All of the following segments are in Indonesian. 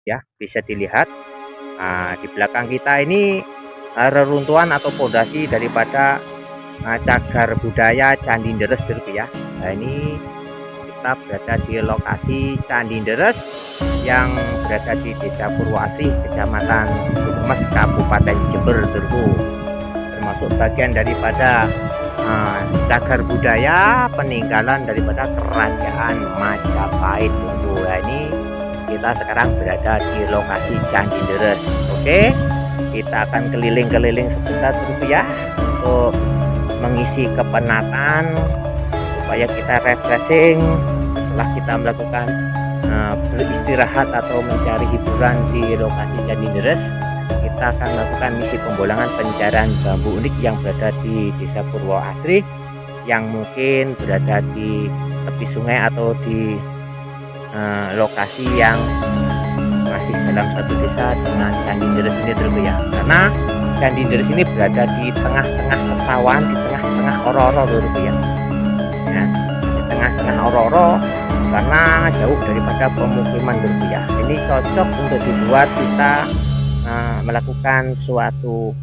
ya, bisa dilihat. Nah, di belakang kita ini reruntuhan atau pondasi daripada cagar budaya Candi Deres ya. Nah, ini kita berada di lokasi Candi Deres yang berada di Desa Purwoasih, Kecamatan Banyumas, Kabupaten Jember, termasuk bagian daripada cagar budaya peninggalan daripada Kerajaan Majapahit. Nah, ini kita sekarang berada di lokasi Candi Deres. Oke, kita akan keliling-keliling sebentar ya untuk mengisi kepenatan supaya kita refreshing setelah kita melakukan beristirahat atau mencari hiburan di lokasi Candi Deres. Kita akan melakukan misi pembolangan pencarian bambu unik yang berada di Desa Purwoasih, yang mungkin berada di tepi sungai atau di lokasi yang masih dalam satu desa dengan Candi Deres ini ya. Karena Candi Deres ini berada di tengah-tengah pesawahan, di tengah-tengah oro-oro ya. Nah, di tengah-tengah oro-oro karena jauh daripada pemukiman ya. Ini cocok untuk dibuat kita melakukan suatu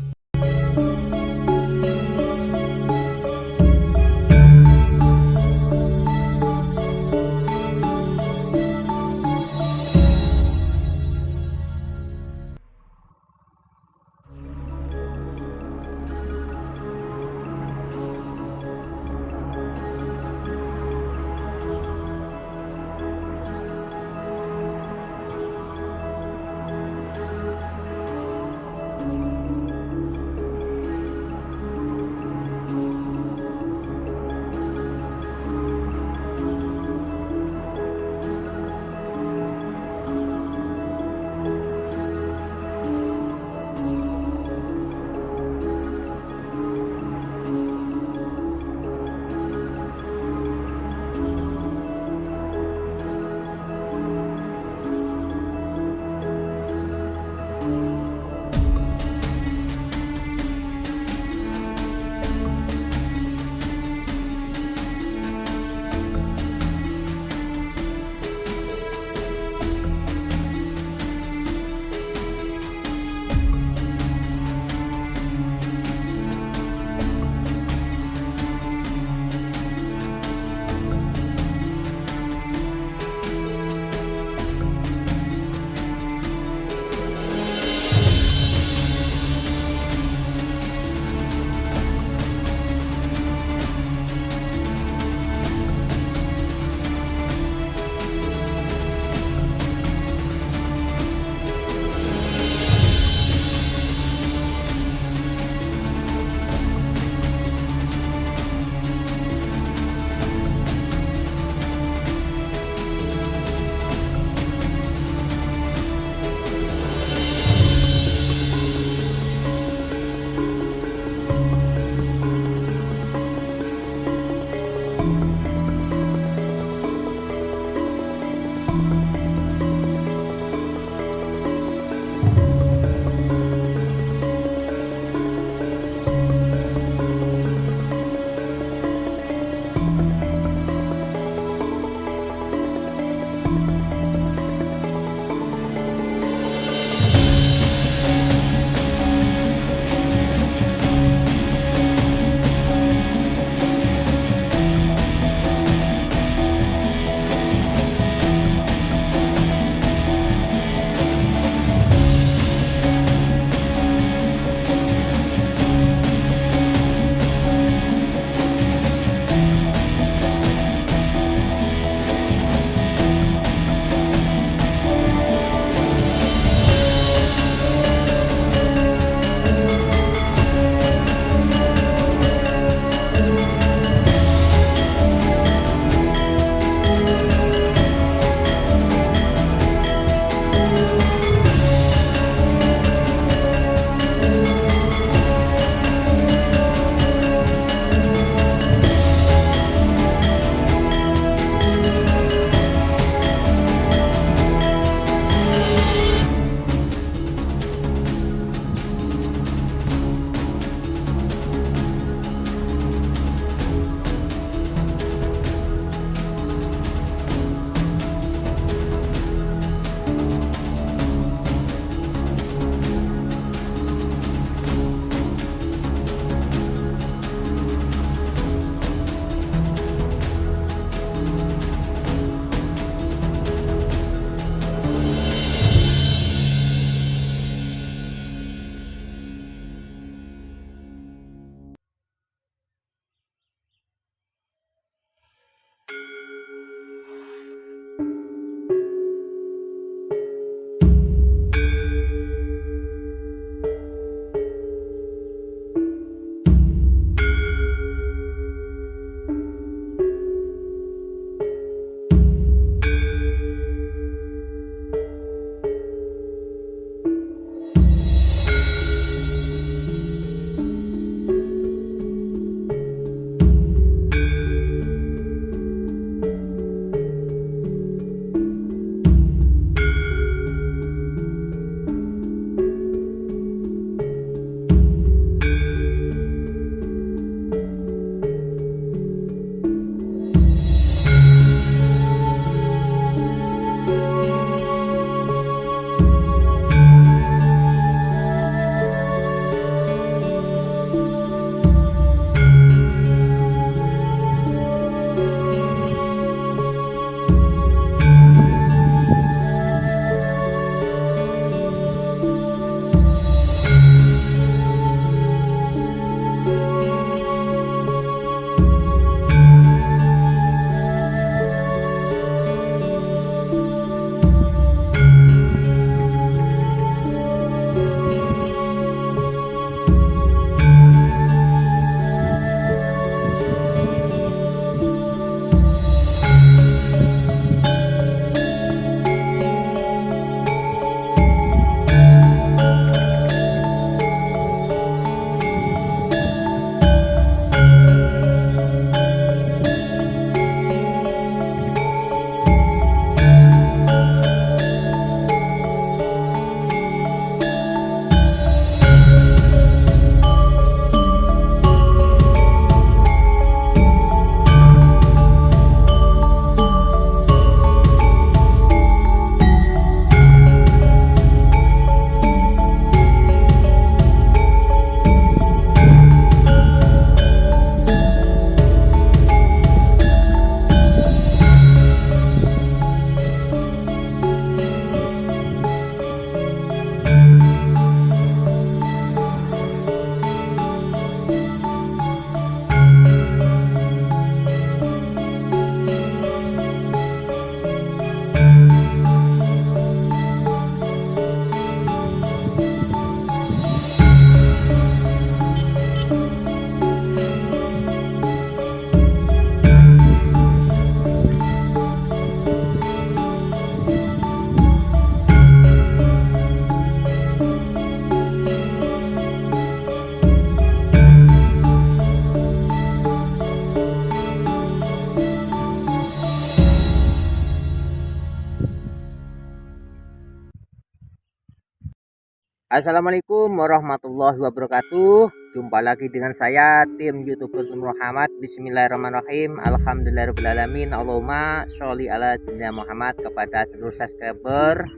Assalamualaikum warahmatullahi wabarakatuh. Jumpa lagi dengan saya tim YouTuber Nur Muhammad. Bismillahirrahmanirrahim. Alhamdulillahirobbilalamin. Allahumma sholli ala sayyidina Muhammad. Kepada seluruh subscriber,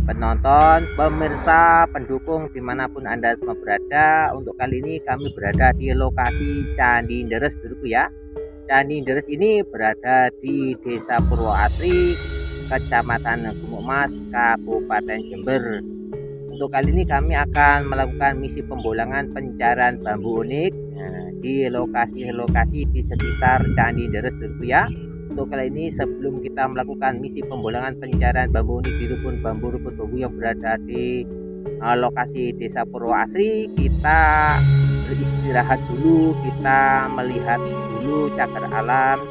penonton, pemirsa, pendukung dimanapun Anda semua berada. Untuk kali ini kami berada di lokasi Candi Deres dulu ya. Candi Deres ini berada di Desa Purwoasri, Kecamatan Gumukmas, Kabupaten Jember. Untuk kali ini kami akan melakukan misi pembolangan pencarian bambu unik di lokasi-lokasi di sekitar Candi Deres dulu ya. Untuk kali ini sebelum kita melakukan misi pembolangan pencarian bambu unik di rukun bambu yang berada di lokasi Desa Purwoasri, kita beristirahat dulu, kita melihat dulu cagar alam,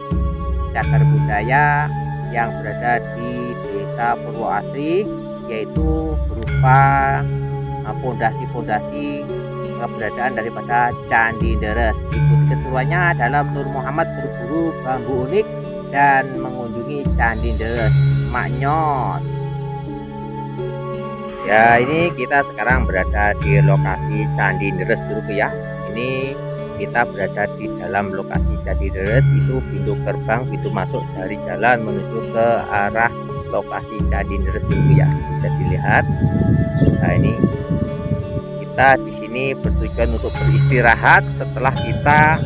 cagar budaya yang berada di Desa Purwoasri, yaitu berupa pondasi-pondasi keberadaan daripada Candi Deres. Ikuti keseruannya dalam Nur Muhammad berburu bambu unik dan mengunjungi Candi Deres. Maknyos. Ya, ini kita sekarang berada di lokasi Candi Deres dulu ya. Ini kita berada di dalam lokasi Candi Deres, itu pintu gerbang, pintu masuk dari jalan menuju ke arah lokasi Candi Deres dulu ya, bisa dilihat. Nah, ini kita di sini bertujuan untuk beristirahat setelah kita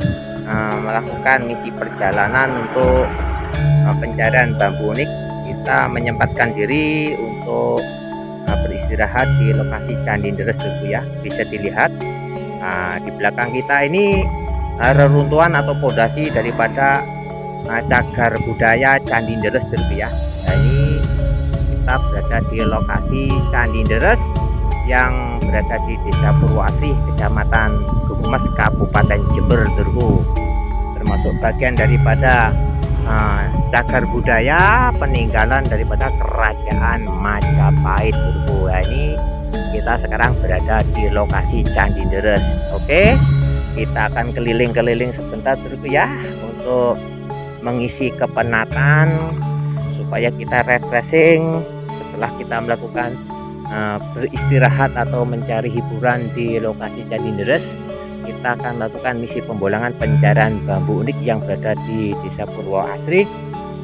melakukan misi perjalanan untuk pencarian bambu unik. Kita menyempatkan diri untuk beristirahat di lokasi Candi Deres dulu ya, bisa dilihat. Nah, di belakang kita ini reruntuhan atau pondasi daripada cagar budaya Candi Deres dulu ya. Nah, ini kita berada di lokasi Candi Deres yang berada di Desa Purwoasri, Kecamatan Gumukmas, Kabupaten Jember dulu. Termasuk bagian daripada cagar budaya peninggalan daripada Kerajaan Majapahit dulu. Nah, ini kita sekarang berada di lokasi Candi Deres. Oke, kita akan keliling-keliling sebentar dulu ya untuk mengisi kepenatan supaya kita refreshing setelah kita melakukan beristirahat atau mencari hiburan di lokasi Candi Deres. Kita akan melakukan misi pembolangan pencarian bambu unik yang berada di Desa Purwoasri,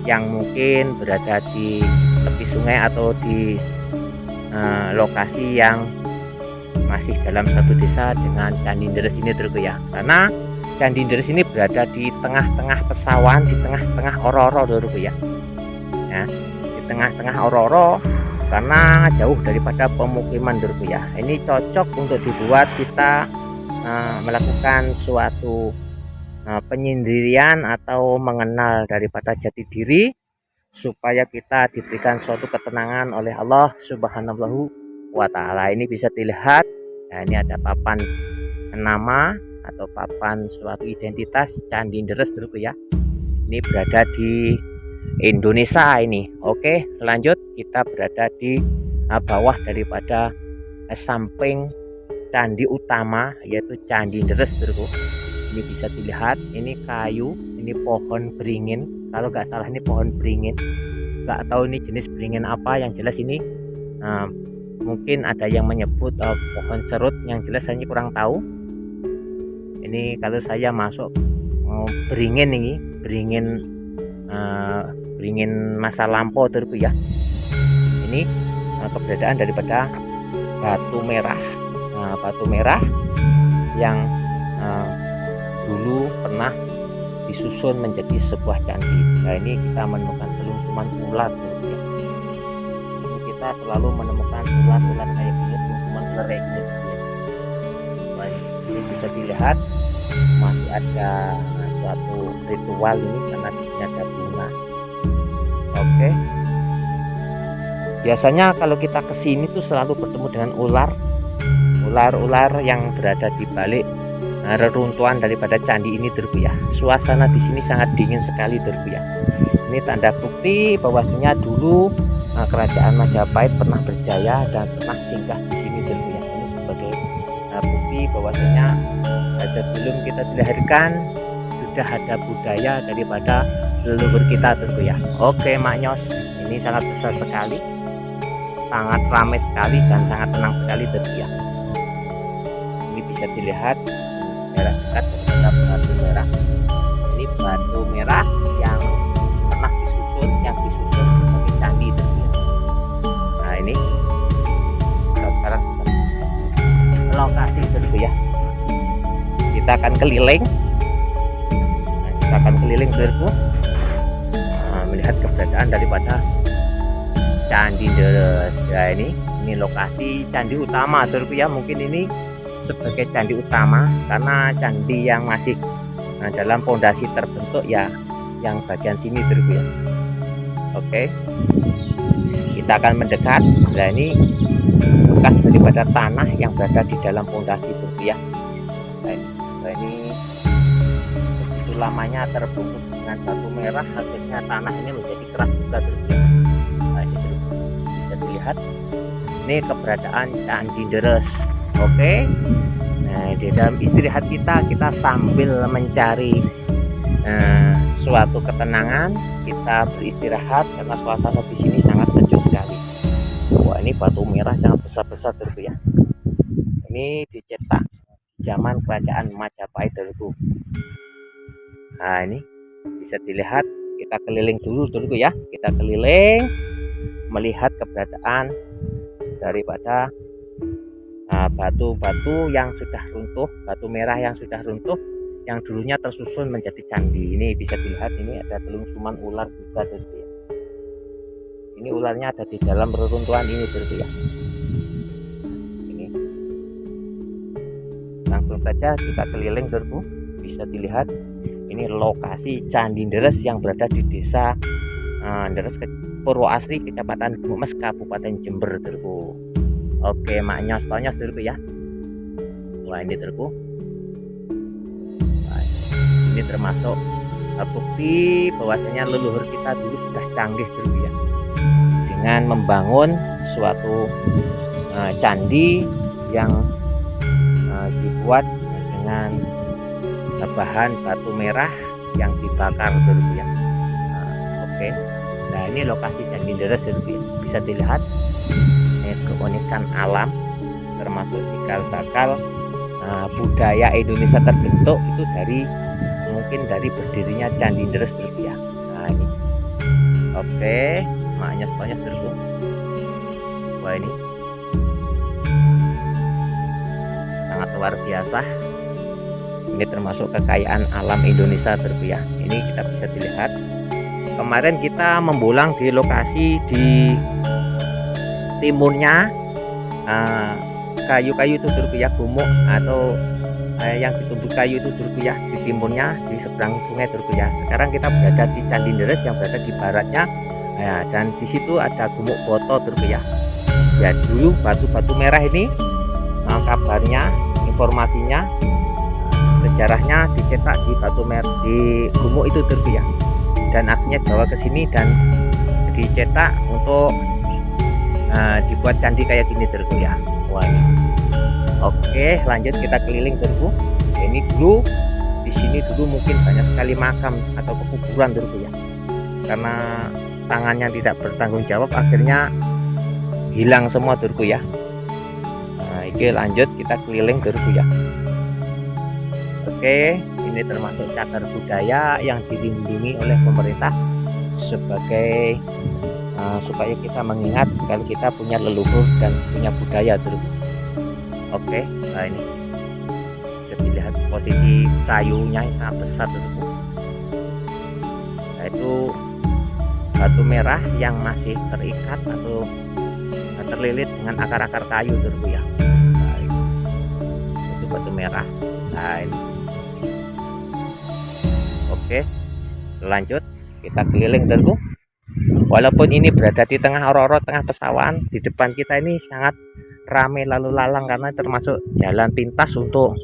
yang mungkin berada di tepi sungai atau di lokasi yang masih dalam satu desa dengan Candi Deres ini dulu ya. Karena Candi Deres ini berada di tengah-tengah pesawahan, di tengah-tengah ororo dulu ya. Ya, di tengah-tengah ororo, karena jauh daripada pemukiman dulu ya. Ini cocok untuk dibuat kita melakukan suatu penyendirian atau mengenal daripada jati diri, supaya kita diberikan suatu ketenangan oleh Allah Subhanahu wa Ta'ala. Ini bisa dilihat. Nah, ini ada papan nama atau papan suatu identitas Candi Deres dulu ya. Ini berada di Indonesia ini. Oke, lanjut, kita berada di bawah daripada samping candi utama, yaitu Candi Deres dulu. Ini bisa dilihat, ini kayu, ini pohon beringin. Kalau nggak salah ini pohon beringin. Nggak tahu ini jenis beringin apa. Yang jelas ini mungkin ada yang menyebut pohon serut. Yang jelas saya kurang tahu. Ini kalau saya masuk beringin ini, beringin masa lampau dulu ya. Ini keberadaan daripada batu merah, batu merah yang dulu pernah disusun menjadi sebuah candi. Nah, ini kita menemukan telungsuman ular dulu ya. Di sini kita selalu menemukan ular-ular kayak gini, telungsuman ular kayak gini ya. Nah, ini bisa dilihat masih ada suatu ritual ini karena di sini ada bunga. Oke. Biasanya kalau kita kesini tuh selalu bertemu dengan ular yang berada di balik reruntuhan daripada candi ini dulu ya. Suasana di sini sangat dingin sekali dulu ya. Ini tanda bukti bahwasanya dulu Kerajaan Majapahit pernah berjaya dan pernah singgah di sini dulu ya. Ini sebagai bukti bahwasanya sebelum kita dilahirkan sudah ada budaya daripada leluhur kita dulu ya. Oke, maknyos, ini sangat besar sekali, sangat ramai sekali dan sangat tenang sekali dulu ya. bisa dilihat jarak dekat terhadap batu merah. Ini batu merah yang pernah disusun sebagai candi terbuya. Nah ini sekarang kita lokasi terbuya. Kita akan keliling. Saudaraku, melihat keberadaan daripada Candi Deres. Ya ini lokasi candi utama saudaraku ya. Mungkin ini sebagai candi utama karena candi yang masih dalam pondasi terbentuk ya yang bagian sini saudaraku ya. Oke, kita akan mendekat. Nah ini bekas daripada tanah yang berada di dalam pondasi saudaraku ya. Nah ini begitu lamanya terbungkus dengan batu merah, akhirnya tanah ini menjadi keras juga saudaraku ya. Nah ini bisa dilihat ini keberadaan Candi Deres. Oke, nah di dalam istirahat kita sambil mencari suatu ketenangan, kita beristirahat karena suasana di sini sangat sejuk sekali. Wah ini batu merah sangat besar-besar saudaraku ya. Ini dicetak zaman kerajaan Majapahit saudaraku. Nah ini bisa dilihat, kita keliling dulu saudaraku ya. Kita keliling melihat keberadaan daripada batu-batu yang sudah runtuh, batu merah yang sudah runtuh, yang dulunya tersusun menjadi candi. Ini bisa dilihat, ini ada telungsuman ular juga saudaraku ya. Ini ularnya ada di dalam reruntuhan ini saudaraku ya. Ini langsung saja kita keliling saudaraku. Bisa dilihat ini lokasi Candi Deres yang berada di desa Deres Purwoasri, Kecamatan Gumuk Mas, Kabupaten Jember saudaraku. Oke, maknya spanyol saudaraku ya. Wah ini saudaraku. Nah, ini termasuk bukti bahwasanya leluhur kita dulu sudah canggih saudaraku ya, dengan membangun suatu candi yang dibuat dengan bahan batu merah yang dibakar saudaraku ya. Oke. Nah ini lokasi Candi Deres saudaraku ya. Bisa dilihat keunikan alam, termasuk cikal bakal budaya Indonesia terbentuk itu mungkin dari berdirinya Candi Deres saudaraku ya. Nah ini oke, maknya sebanyak saudaraku. Wah ini sangat luar biasa. Ini termasuk kekayaan alam Indonesia saudaraku ya. Ini kita bisa dilihat. Kemarin kita membolang di lokasi di timurnya kayu-kayu itu saudaraku ya, gumuk atau yang ditumbuh kayu itu saudaraku ya, di timurnya di seberang sungai saudaraku ya. Sekarang kita berada di Candi Deres yang berada di baratnya ya, dan di situ ada Gumuk Boto saudaraku ya. Ya dulu batu-batu merah ini kabarnya, informasinya, sejarahnya dicetak di batu merah di gumuk itu saudaraku ya. Dan akhirnya dibawa ke sini dan dicetak untuk dibuat candi kayak gini saudaraku ya. Wah ini. Oke, lanjut kita keliling saudaraku. Ini dulu di sini dulu mungkin banyak sekali makam atau pekuburan saudaraku ya. Karena tangannya tidak bertanggung jawab akhirnya hilang semua saudaraku ya. Nah, oke, lanjut kita keliling saudaraku ya. Oke, ini termasuk cagar budaya yang dilindungi oleh pemerintah sebagai supaya kita mengingat kalau kita punya leluhur dan punya budaya saudaraku. Oke, nah ini bisa dilihat posisi kayunya sangat besar saudaraku. Nah, itu batu merah yang masih terikat atau terlilit dengan akar-akar kayu saudaraku ya. Nah, itu batu merah. Nah ini. Oke, lanjut kita keliling saudaraku. Walaupun ini berada di tengah oro-oro, tengah pesawahan, di depan kita ini sangat ramai lalu lalang karena termasuk jalan pintas untuk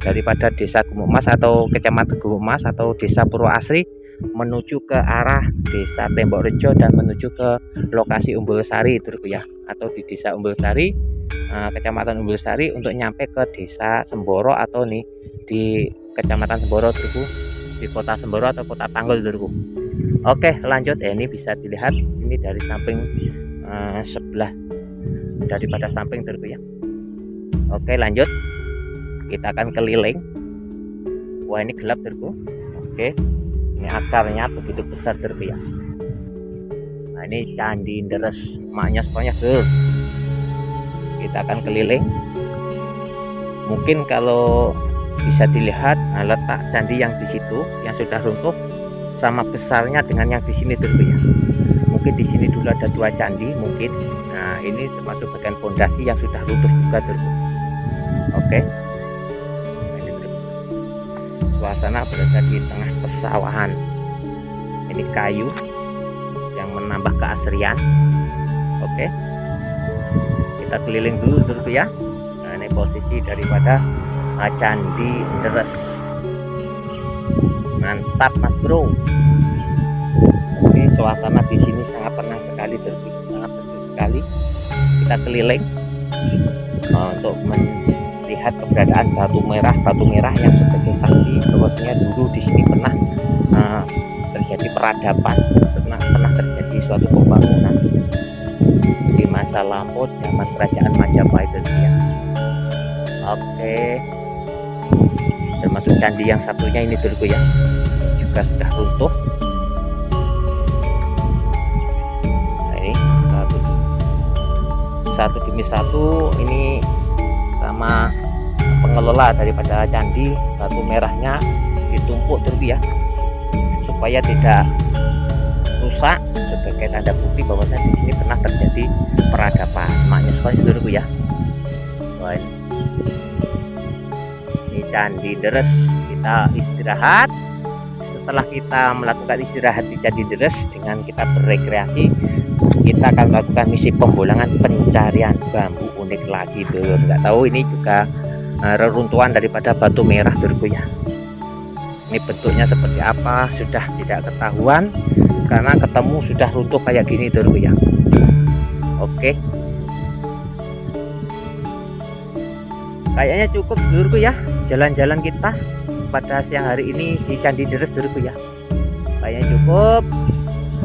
daripada desa Gumuk Mas atau Kecamatan Gumuk Mas atau desa Purwoasri menuju ke arah desa Tembok Rejo dan menuju ke lokasi Umbul Sari saudaraku ya, atau di desa Umbul Sari, Kecamatan Umbul Sari untuk nyampe ke desa Semboro atau nih di Kecamatan Semboro saudaraku, di kota Semboro atau kota Tanggul saudaraku. Oke, lanjut. Ini bisa dilihat ini dari samping sebelah daripada samping saudaraku ya. Oke, lanjut kita akan keliling. Wah, ini gelap Turku. Oke, ini akarnya begitu besar Turku ya. Nah, ini Candi Deres maknya semuanya tuh. Kita akan keliling. Mungkin kalau bisa dilihat letak candi yang di situ yang sudah runtuh sama besarnya dengan yang di sini Turku ya. Mungkin di sini dulu ada 2 candi mungkin. Nah, ini termasuk bagian pondasi yang sudah runtuh juga Turku. Oke. Ini suasana berada di tengah pesawahan. Ini kayu yang menambah keasrian. Oke. Kita keliling dulu Turku ya. Nah, ini posisi daripada Candi Deres. Mantap Mas Bro. Oke, suasana di sini sangat tenang sekali Turku, sangat tenang sekali. Kita keliling untuk melihat keberadaan batu merah yang sebagai saksi bahwasanya dulu di sini pernah terjadi peradaban, pernah terjadi suatu pembangunan di masa lampau zaman kerajaan Majapahit ya. Oke, termasuk candi yang satunya ini Turku ya, juga sudah runtuh. Nah, ini satu demi satu ini sama pengelola daripada candi, batu merahnya ditumpuk Turku ya, supaya tidak rusak sebagai tanda bukti bahwasanya di sini pernah terjadi peradaban. Maknya sekali Turku ya. Wah, ini Candi Deres. Kita istirahat. Setelah kita melakukan istirahat di Candi Deres dengan kita berrekreasi, kita akan melakukan misi pembolangan pencarian bambu unik lagi Dulur. Nggak tahu ini juga reruntuhan daripada batu merah Turku ya. Ini bentuknya seperti apa sudah tidak ketahuan karena ketemu sudah runtuh kayak gini Turku ya. Oke. Kayaknya cukup Dulurku ya jalan-jalan kita pada siang hari ini di Candi Deres Dulurku ya. Kayaknya cukup.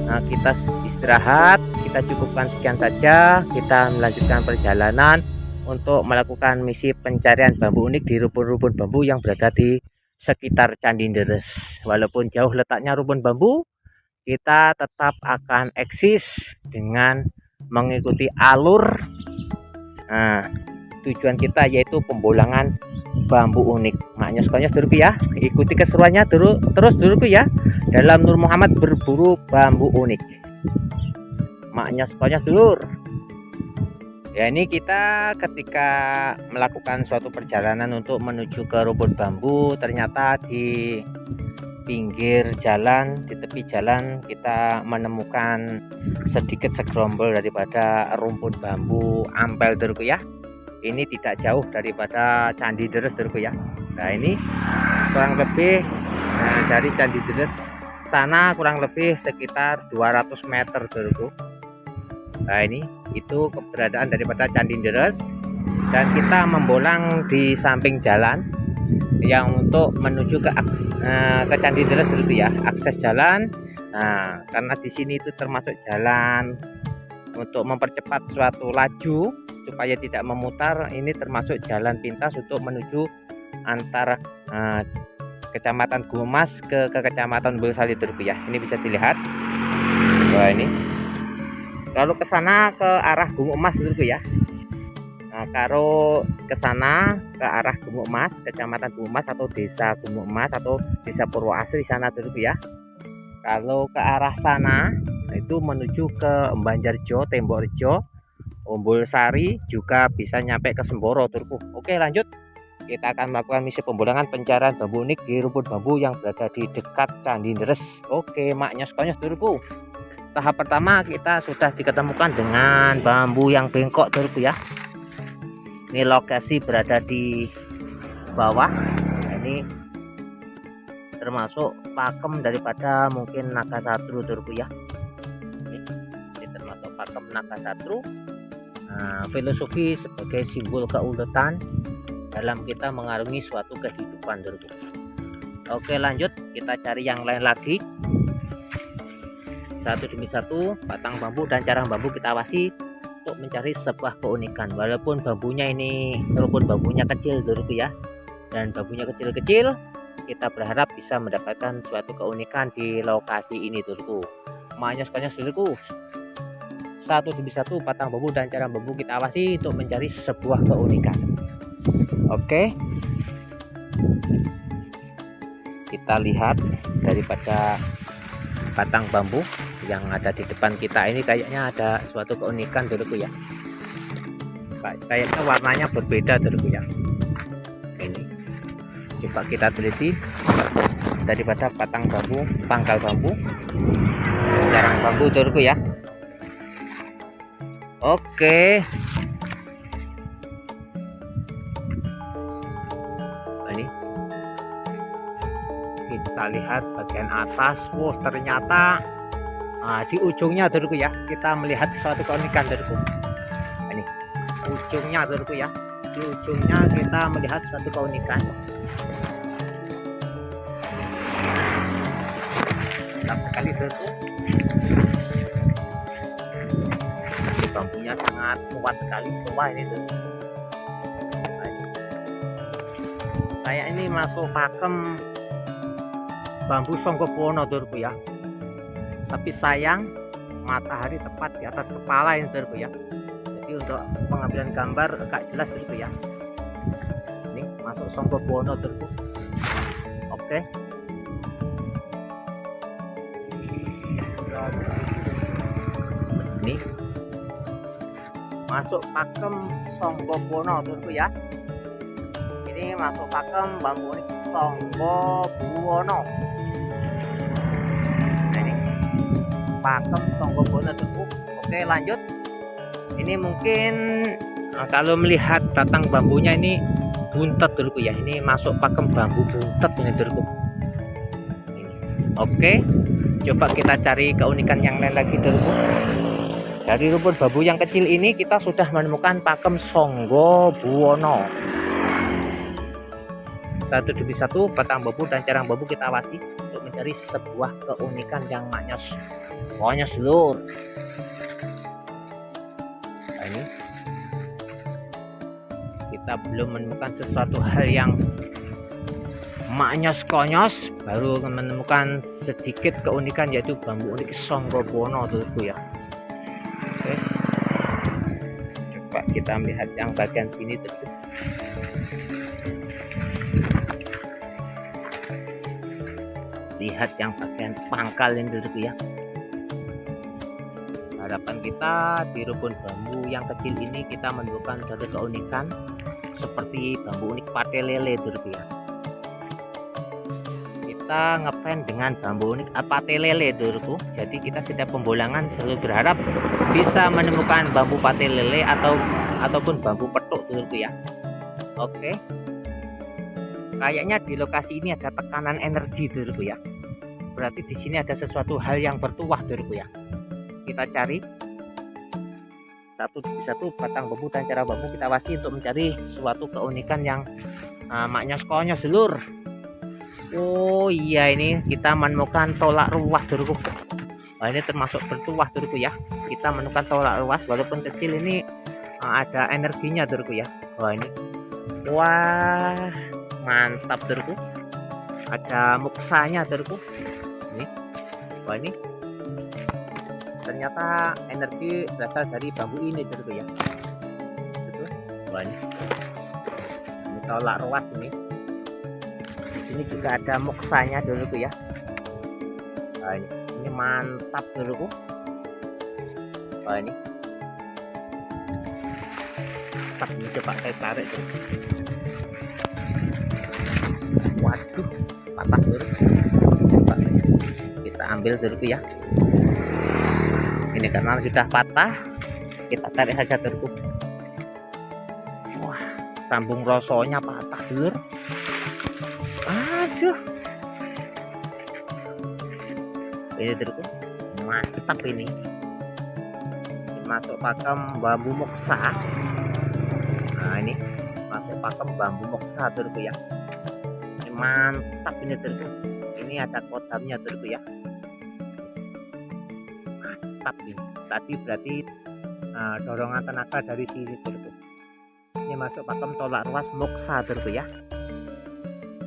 Nah, kita istirahat, kita cukupkan sekian saja. Kita melanjutkan perjalanan untuk melakukan misi pencarian bambu unik di rumpun-rumpun bambu yang berada di sekitar Candi Deres. Walaupun jauh letaknya rumpun bambu, kita tetap akan eksis dengan mengikuti alur tujuan kita, yaitu pembolangan bambu unik. Maknya sekalian Dulurku ya, ikuti keseruannya terus Dulurku ya dalam Nur Muhammad berburu bambu unik. Maknya sekalian Dulur ya, ini kita ketika melakukan suatu perjalanan untuk menuju ke rumpun bambu, ternyata di pinggir jalan, di tepi jalan kita menemukan sedikit segerombol daripada rumpun bambu ampel Dulurku ya. Ini tidak jauh daripada Candi Deres Dulurku ya. Nah, ini kurang lebih dari Candi Deres sana kurang lebih sekitar 200 meter Dulurku. Nah, ini itu keberadaan daripada Candi Deres, dan kita membolang di samping jalan yang untuk menuju ke Candi Deres Dulurku ya, akses jalan. Nah, karena di sini itu termasuk jalan untuk mempercepat suatu laju supaya tidak memutar, ini termasuk jalan pintas untuk menuju antara Kecamatan Gumas ke Kecamatan Bulsali Dulurku ya. Ini bisa dilihat. Wah, ini kalau ke sana ke arah Gumuk Emas Dulurku ya. Nah, kalau ke sana ke arah Gumuk Emas, Kecamatan Gumuk Emas atau Desa Gumuk Emas atau Desa Purwoasri sana Dulurku ya. Kalau ke arah sana itu menuju ke Banjarjo, Tembokrejo, Umbul Sari, juga bisa nyampe ke Semboro Dulurku. Oke, lanjut. Kita akan melakukan misi pembolangan pencarian bambu unik di rumpun bambu yang berada di dekat Candi Deres. Oke, maknya sekonyos Dulurku. Tahap pertama kita sudah diketemukan dengan bambu yang bengkok Dulurku ya. Ini lokasi berada di bawah. Ini termasuk pakem daripada mungkin naga satru Dulurku ya. Ini termasuk pakem naga satru. Nah, filosofi sebagai simbol keuletan dalam kita mengarungi suatu kehidupan Dulurku. Oke, lanjut kita cari yang lain lagi. Satu demi satu batang bambu dan carang bambu kita awasi untuk mencari sebuah keunikan. Walaupun bambunya ini rumpun bambunya kecil Dulurku ya, dan bambunya kecil-kecil, kita berharap bisa mendapatkan suatu keunikan di lokasi ini turku. Makanya dulurku, satu demi satu batang bambu dan cara bambu kita awasi untuk mencari sebuah keunikan. Oke, kita lihat daripada batang bambu yang ada di depan kita ini, kayaknya ada suatu keunikan dulurku ya. Kayaknya warnanya berbeda dulurku ya. Ini coba kita teliti daripada batang bambu, pangkal bambu, jarang bambu dulurku ya. Oke, ini kita lihat bagian atas. Wah, ternyata di ujungnya dulurku ya, kita melihat suatu keunikan dulurku. Ini ujungnya dulurku ya, di ujungnya kita melihat suatu keunikan. Mantap sekali dulurku. Bambunya sangat kuat sekali semua ini tuh. Kayak ini masuk pakem bambu Songgobono dulurku ya. Tapi sayang matahari tepat di atas kepala ini dulurku ya. Jadi untuk pengambilan gambar agak jelas dulurku ya. Ini masuk Songgobono dulurku. Oke. Ini masuk pakem Songgobono dulurku ya. Ini masuk pakem bambu unik Songgobono. Nah, ini pakem Songgobono dulurku. Oke, lanjut. Ini mungkin kalau melihat batang bambunya ini buntet dulurku ya. Ini masuk pakem bambu buntet ini dulurku. Oke, coba kita cari keunikan yang lain lagi dulurku. Dari rumput bambu yang kecil ini kita sudah menemukan pakem Songgobono. Satu demi satu batang bambu dan carang bambu kita awasi untuk mencari sebuah keunikan yang maknyos. Pokoknya seluruh. Nah, ini kita belum menemukan sesuatu hal yang maknyos konyos, baru menemukan sedikit keunikan yaitu bambu unik Songgobono dulurku ya. Oke, coba kita melihat yang bagian sini dulurku. Lihat yang bagian pangkal ini dulurku ya. Harapan kita di rumpun bambu yang kecil ini kita menemukan satu keunikan seperti bambu unik pate lele dulurku ya. Kita ngefans dengan bambu unik pate lele dulurku. Jadi kita setiap pembolangan selalu berharap bisa menemukan bambu pate lele ataupun bambu petuk dulurku ya. Oke. Kayaknya di lokasi ini ada tekanan energi dulurku ya. Berarti di sini ada sesuatu hal yang bertuah dulurku ya. Kita cari satu demi satu batang bambu dan cara bambu kita awasi untuk mencari suatu keunikan yang maknyos konyos dulur. Oh iya, ini kita menemukan tolak ruas dulurku. Nah, ini termasuk bertuah dulurku ya. Kita menemukan tolak ruas walaupun kecil, ini ada energinya dulurku ya. Wah, ini wah mantap dulurku. Ada muksanya dulurku. Ini wah, ini ternyata energi berasal dari bambu ini dulurku ya. Wah, ini tolak ruas ini. Ini juga ada muksanya dulurku ya. Nah, ini mantap dulurku. Wah, ini pas ini coba saya tarik dulu. Waduh, patah dulur. Coba kita ambil dulurku ya. Ini karena sudah patah, kita tarik saja dulurku. Wah, sambung rosonya patah dulur. Aduh, ini dulurku mantap ini. Masuk pakem bambu moksa. Nah, ini masuk pakem bambu moksa dulurku ya. Ini mantap ini dulurku. Ini ada kodamnya dulurku ya. Mantap ini. Tadi berarti dorongan tenaga dari sini dulurku. Ini masuk pakem tolak ruas moksa dulurku ya.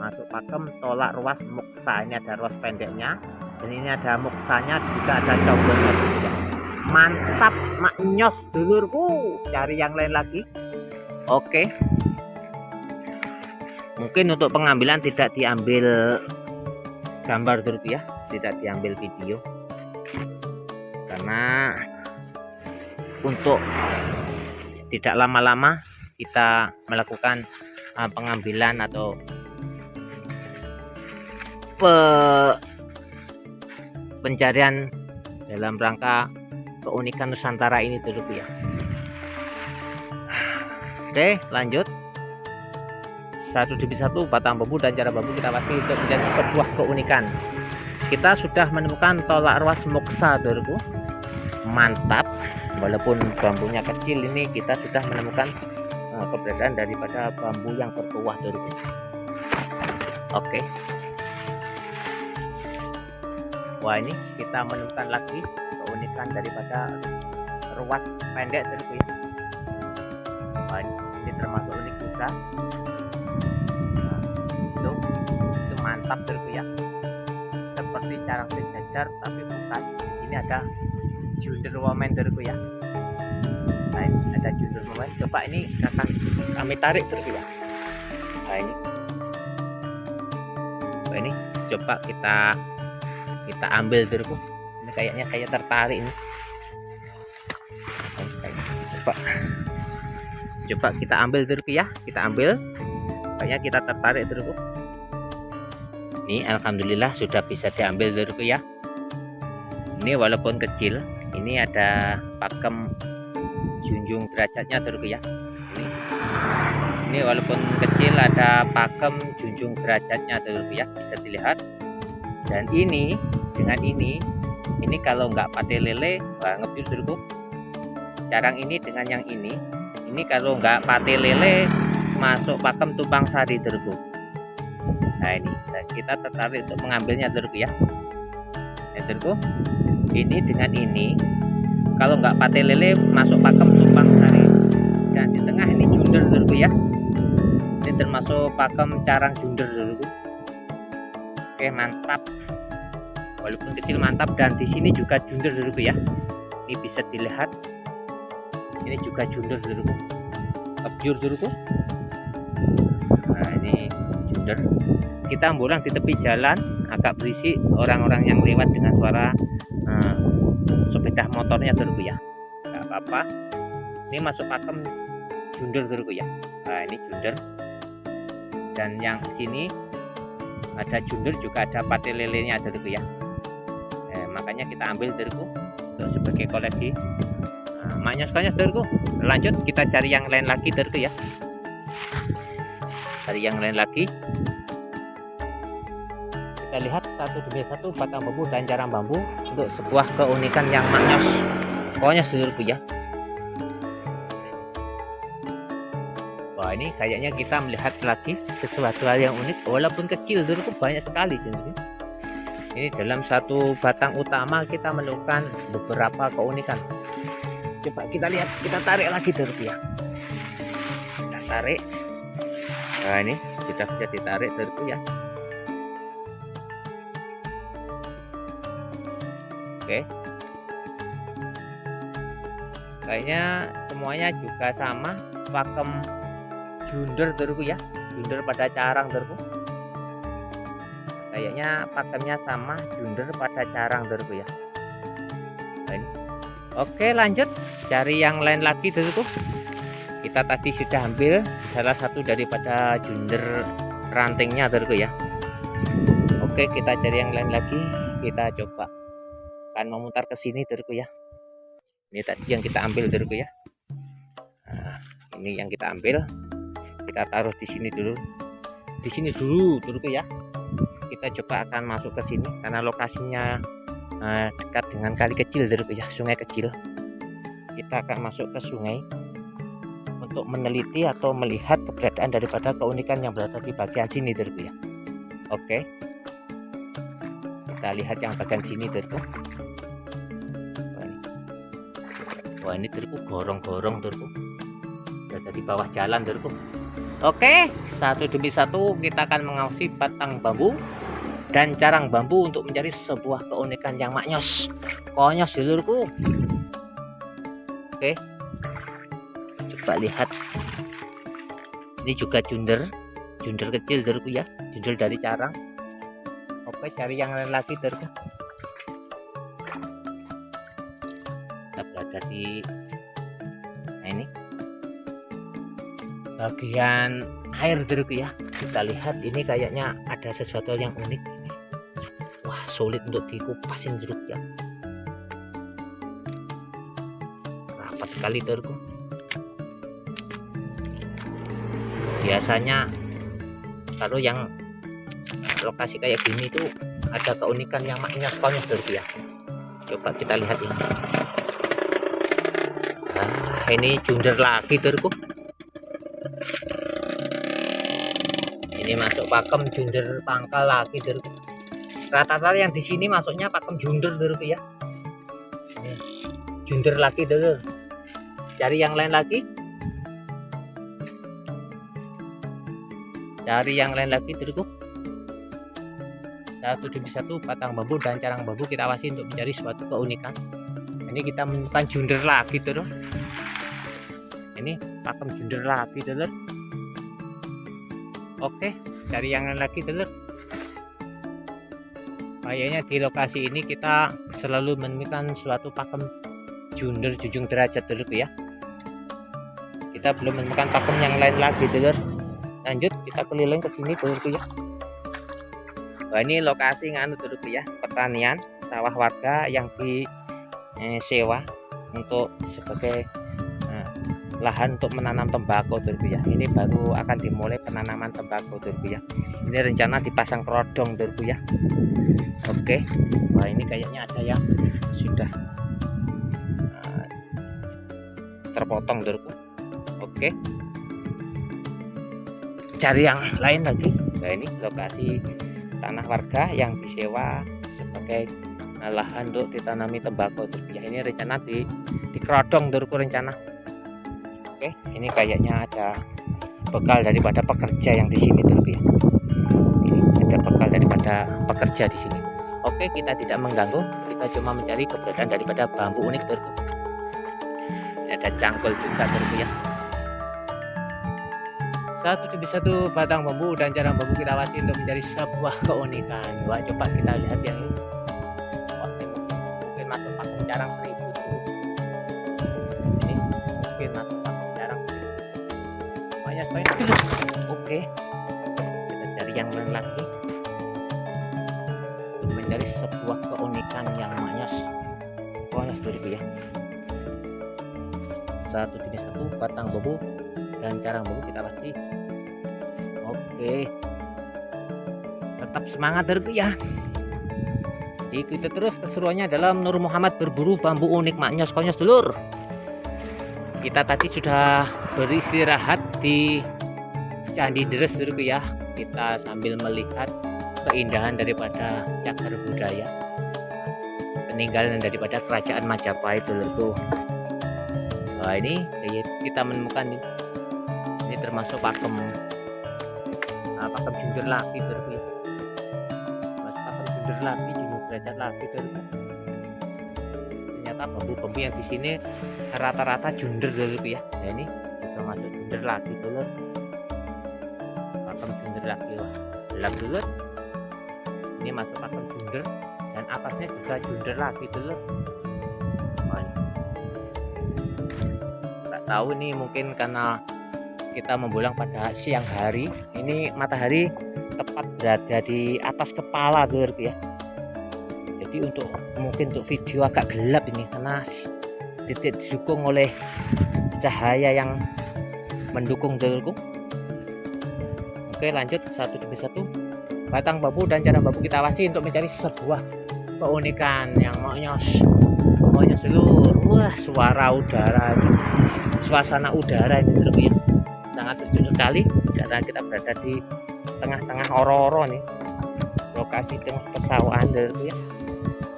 masuk pakem tolak ruas muksa. Ini ada ruas pendeknya dan ini ada muksanya, juga ada combongnya juga. Mantap maknyos dulurku, cari yang lain lagi. Oke, mungkin untuk pengambilan tidak diambil gambar dulu ya, tidak diambil video karena untuk tidak lama-lama kita melakukan pengambilan atau pencarian dalam rangka keunikan Nusantara ini dulu ya. Oke, lanjut. Satu demi satu batang bambu dan cara bambu kita pasti untuk menjadi sebuah keunikan. Kita sudah menemukan tolak ruas moksa, dulurku. Mantap. Walaupun bambunya kecil, ini kita sudah menemukan keberadaan daripada bambu yang bertuah, dulurku. Oke. Wah, ini kita menemukan lagi keunikan daripada ruas pendek, dulurku ya. Wah, ini termasuk unik juga. Itu mantap, dulurku ya. Seperti carang sejajar tapi bukan. Di sini ada junder woman, dulurku ya. Nah, ini ada junder woman. Coba ini akan kami tarik, dulurku ya. Nah, ini coba kita ambil, dulurku. Ini kayaknya saya tertarik ini. Coba kita ambil, dulurku ya. Kita ambil. Kayaknya kita tertarik, dulurku. Ini alhamdulillah sudah bisa diambil, dulurku ya. Ini walaupun kecil, ini ada pakem junjung derajatnya, dulurku ya. Ini walaupun kecil ada pakem junjung derajatnya, dulurku ya, bisa dilihat. Dan ini dengan ini kalau nggak pate lele, wah ngebil, dulurku. Carang ini dengan yang ini kalau nggak pate lele masuk pakem tumpang sari, dulurku. Nah, ini kita tertarik untuk mengambilnya, dulurku ya. Ya, dulurku. Ini dengan ini kalau nggak pate lele masuk pakem tumpang sari. Dan di tengah ini junder, dulurku ya. Ini termasuk pakem carang junder, dulurku. Oke, mantap. Walaupun kecil mantap, dan di sini juga junder, dulurku ya. Ini bisa dilihat. Ini juga junder, dulurku. Kebjur, dulurku. Nah, ini junder. Kita ambulan di tepi jalan, agak berisik orang-orang yang lewat dengan suara sepeda motornya, dulurku ya. Nggak apa-apa. Ini masuk pakem junder, dulurku ya. Nah, ini junder. Dan yang sini ada junder, juga ada pate lelenya, dulurku ya. Makanya kita ambil, dulurku, untuk sebagai koleksi. Maknya sekalian, dulurku. Lanjut kita cari yang lain lagi, dulurku ya. Cari yang lain lagi. Kita lihat satu demi satu batang bambu dan carang bambu untuk sebuah keunikan yang maknyos. Pokoknya, dulurku ya. Wah, ini kayaknya kita melihat lagi sesuatu hal yang unik, walaupun kecil, dulurku, banyak sekali, dulurku. Ini dalam satu batang utama kita menemukan beberapa keunikan. Coba kita lihat, kita tarik lagi, dulurku ya. Kita tarik. Nah, ini sudah bisa ditarik, dulurku ya. Oke. Kayaknya semuanya juga sama, pakem junder, dulurku ya. Junder pada carang, dulurku. Kayaknya pakemnya sama, junder pada carang, dulurku ya. Nah, ini. Oke, lanjut cari yang lain lagi, dulurku. Kita tadi sudah ambil salah satu daripada junder rantingnya, dulurku ya. Oke, kita cari yang lain lagi. Kita coba akan memutar ke sini, dulurku ya. Ini tadi yang kita ambil, dulurku ya. Nah, ini yang kita ambil. Kita taruh di sini dulu. Di sini dulu, dulurku ya. Kita coba akan masuk ke sini karena lokasinya dekat dengan kali kecil, dulurku ya, sungai kecil. Kita akan masuk ke sungai untuk meneliti atau melihat keberadaan daripada keunikan yang berada di bagian sini, dulurku ya. Oke. Kita lihat yang bagian sini, dulurku. Wah, ini, dulurku, gorong-gorong, dulurku. Berada di bawah jalan, dulurku. Oke, satu demi satu kita akan mengawasi batang bambu dan carang bambu untuk mencari sebuah keunikan yang maknyos. Konyos dulurku. Oke, coba lihat. Ini juga junder kecil dulurku ya, junder dari carang. Oke, cari yang lain lagi dulurku. Kita berada di ini bagian air dulu ya. Kita lihat ini kayaknya ada sesuatu yang unik ini. Wah, sulit untuk dikupasin dulu ya, rapat sekali dulu. Biasanya kalau yang lokasi kayak gini tuh ada keunikan yang maknya sekali dulu ya. Coba kita lihat ini. Ini junder lagi dulu. Ini masuk pakem junder pangkal lagi dulu. Rata-rata yang di sini masuknya pakem junder dulu ya. Ini junder lagi dulu. Cari yang lain lagi. Cari yang lain lagi dulu. Satu demi satu batang bambu dan carang bambu kita awasi untuk mencari suatu keunikan. Ini kita menemukan junder lagi dulu. Ini pakem junder lagi dulu. Oke, cari yang lain lagi dulu. Kayaknya di lokasi ini kita selalu menemukan suatu pakem junder junjung derajat dulu ya. Kita belum menemukan pakem yang lain lagi dulu. Lanjut kita keliling ke sini dulu ya. Wah, ini lokasi nganu dulu ya, pertanian sawah warga yang disewa untuk sebagai lahan untuk menanam tembakau dulu ya. Ini baru akan dimulai penanaman tembakau dulu ya. Ini rencana dipasang kerodong dulu ya. Oke, wah ini kayaknya ada yang sudah terpotong dulu. Oke, cari yang lain lagi. Nah, ini lokasi tanah warga yang disewa sebagai lahan untuk ditanami tembakau dulu ya. Ini rencana di kerodong dulu rencana. Oke, ini kayaknya ada bekal daripada pekerja yang di sini dulu ya. Ini ada bekal daripada pekerja di sini. Oke, kita tidak mengganggu, kita cuma mencari keberadaan daripada bambu unik dulu. Ini ada cangkul juga dulu ya. Satu demi satu batang bambu dan carang bambu kita awasi untuk mencari sebuah keunikan. Wah, coba kita lihat yang ini. Wah, mungkin masuk pakem carang 1000 dulu. Ini mungkin masuk Oke, kita cari yang lain lagi untuk mencari sebuah keunikan yang maknyos dulu ya. Satu demi satu batang bambu dan carang bambu kita pasti. Oke, tetap semangat dulu ya. Ikuti terus keseruannya dalam Nur Muhammad berburu bambu unik maknyos konyos dulur. Kita tadi sudah beristirahat di Candi Deres dulu ya. Kita sambil melihat keindahan daripada cagar budaya peninggalan daripada kerajaan Majapahit dulu. Wah, ini kita menemukan ini termasuk pakem junder lagi dulu ya. Masuk pakem junder lagi, junjung derajat lagi dulu. Ternyata bambu-bambu yang di sini rata-rata junder dulu ya. Nah, ini kita masuk junder lagi dulu. Pakem junder lagi, wah, gelap dulu. Ini masuk pakem junder dan atasnya juga junder lagi dulu. Wah, nggak tahu nih, mungkin karena kita membulang pada siang hari. Ini matahari tepat berada di atas kepala dulu ya. Jadi mungkin untuk video agak gelap ini karena titik didukung oleh cahaya yang mendukung dulu. Oke, lanjut satu demi satu batang bambu dan carang bambu kita awasi untuk mencari sebuah keunikan yang maknyos dulu. Wah, suara udara ini, suasana udara ini dulu ya, sangat sejuk sekali karena kita berada di tengah-tengah oro-oro nih, lokasi tengah pesawahan dulu ya.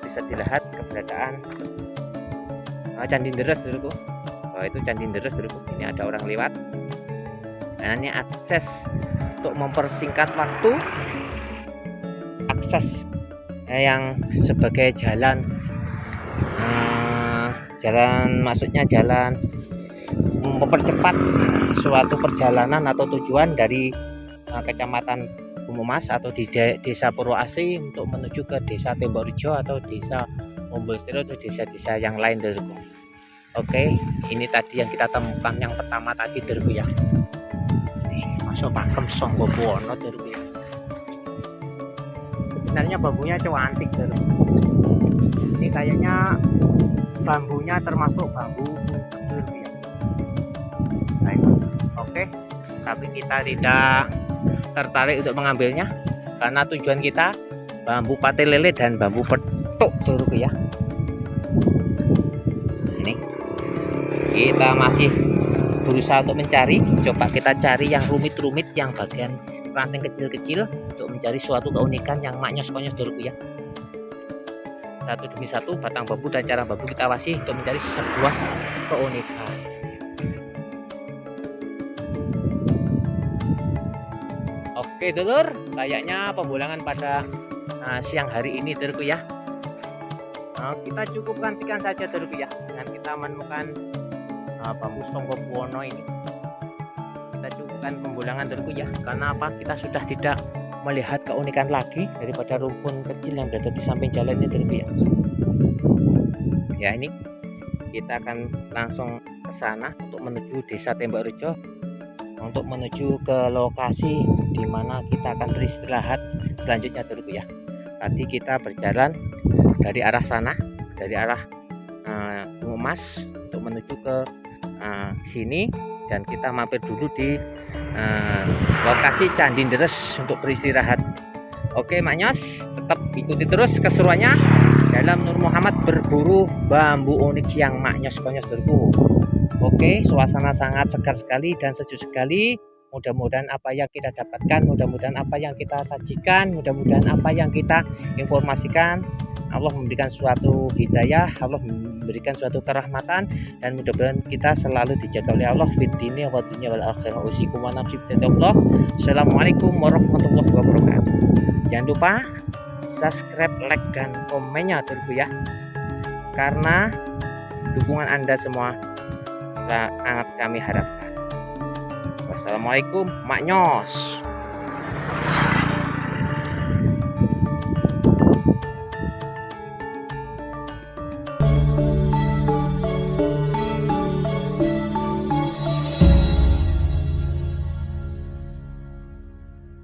Bisa dilihat keberadaan Candi Deres dulu. Oh, itu Candi Deres dulu. Ini ada orang lewat. Nah, ini akses untuk mempersingkat waktu, akses yang sebagai jalan maksudnya jalan mempercepat suatu perjalanan atau tujuan dari Kecamatan Bumumas atau di Desa Purwoasih untuk menuju ke Desa Tembokrejo atau Desa Ombolestero atau desa-desa yang lain, Dorku. Oke, ini tadi yang kita temukan yang pertama tadi, Dorku ya. Nih, masuk pakem Songgo Buwono, Dorku ya. Sebenarnya bambunya cantik, Dorku. Ini kayaknya bambunya termasuk bambu Dorku ya. Baik. Oke, tapi kita tidak tertarik untuk mengambilnya karena tujuan kita bambu pate lele dan bambu petuk, Dorku ya. Ini kita masih berusaha untuk mencari, coba kita cari yang rumit-rumit, yang bagian ranting kecil-kecil untuk mencari suatu keunikan yang maknyos-konyos, Dorku ya. Satu demi satu batang bambu dan cara bambu kita awasi untuk mencari sebuah keunikan. Oke, dulur, kayaknya pembulangan pada siang hari ini, Dorku ya. Kita cukupkan sekian saja, Dorku ya, dengan kita menemukan bambu Songgo Buwono ini. Kita cukupkan pembulangan, Dorku ya. Karena apa? Kita sudah tidak melihat keunikan lagi daripada rumpun kecil yang berada di samping jalan ini, Dorku ya. Ya, ini kita akan langsung ke sana untuk menuju Desa Tembokrejo, untuk menuju ke lokasi di mana kita akan beristirahat selanjutnya, Dorku ya. Tadi kita berjalan dari arah sana, dari arah Bumumas untuk menuju ke sini, dan kita mampir dulu di lokasi Candi Deres untuk beristirahat. Oke, maknyos, tetap ikuti terus keseruannya dalam Nur Muhammad berburu bambu unik yang maknyos-konyos, Dorku. Oke, suasana sangat segar sekali dan sejuk sekali. Mudah-mudahan apa yang kita dapatkan, mudah-mudahan apa yang kita sajikan, mudah-mudahan apa yang kita informasikan, Allah memberikan suatu hidayah, Allah memberikan suatu kerahmatan, dan mudah-mudahan kita selalu dijaga oleh Allah fid dini wa dunya wal akhirah. Usikum wa nafsi bittaqwallah. Assalamualaikum warahmatullahi wabarakatuh. Jangan lupa subscribe, like, dan komennya, Dorku ya, karena dukungan Anda semua sangat kami harapkan. Wassalamualaikum, maknyos.